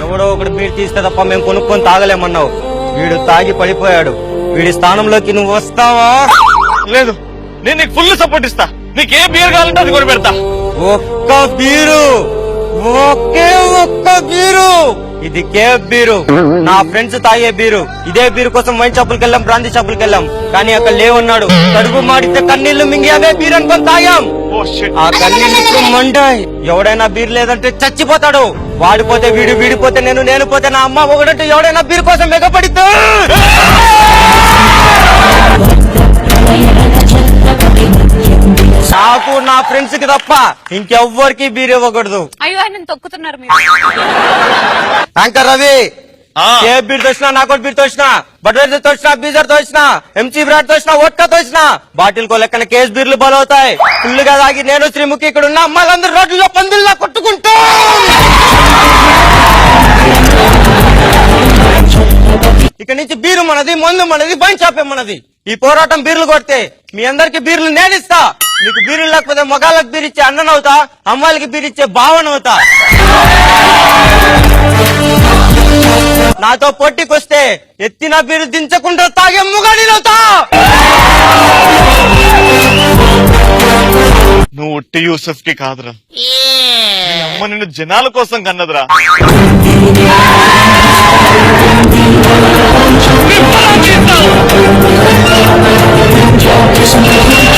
ఎవడో ఒకడు బీర్ తీస్తే తప్ప మేము కొనుక్కొని తాగలేమన్నావు. వీడు తాగి పడిపోయాడు. వీడి స్థానంలోకి నువ్వు వస్తావా? లేదు, నేను నీకు ఫుల్ సపోర్ట్ ఇస్తా. నీకు ఏ బీర్ కావాలంటే అది కొని పెడతా. ఒక్క బీరు, ఒకే ఒక్క బీరు. ఇది కేఫ్ బీరు, నా ఫ్రెండ్స్ తాగే బీరు. ఇదే బీరు కోసం వైన్ షాపులకి వెళ్ళాం, బ్రాందీ షాపులకి వెళ్ళాం, కానీ అక్కడ లేవన్నాడు. కడుపు మాడితే కన్నీళ్లు మింగి అదే బీర్ అనుకొని తాగాం. ఆ కన్నీళ్లు మండాయి. ఎవడైనా బీర్ లేదంటే చచ్చిపోతాడు. వాడిపోతే వీడు, వీడిపోతే నేను, నేను పోతే నా అమ్మ. ఒకడంటే ఎవడైనా బీర్ కోసం మెగపడిద్దా? నాకు నా ఫ్రెండ్స్ కి తప్ప ఇంకెవ్వరికి బీర్ ఇవ్వకూడదు. అయ్యో ఆయన తొక్కుతున్నారు మీరు. యాంకర్ రవి, ఏ బీర్ తోసినా, నాకు బీర్ తోసినా, బడ్వైజర్ తోసినా, బీజర్ తోసినా, ఎంసీ బ్రాండ్ తోసినా, వోడ్కా తోసినా, బాటిల్ కో లెక్కన కేస్ బీర్లు బలవుతాయి. ఫుల్లుగా తాగి నేను శ్రీముఖి ఇక్కడ ఉన్న అమ్మాయిలందరూ రోడ్లలో పందుల్లా కొట్టుకుంటూ ఇక్కడి నుంచి బీరు మనది, మందు మనది, వైన్ షాపే మనది. ఈ పోరాటం బీర్లు కొడితే మీ అందరికి బీర్లు నేనిస్తా. నీకు బీర్లు లేకపోతే మగాళ్ళకి బీర్ ఇచ్చే అన్ననవుతా, అమ్మాయిలకి బీర్ ఇచ్చే భావనవుతా. నాతో పోటీకొస్తే ఎత్తిన బీరు దించకుండా తాగే ముగాడినవుతా. నువ్వు ఉట్టి యూసఫ్ కి కాదురా, నీ అమ్మ నిన్ను జనాల కోసం కన్నదురా. Keep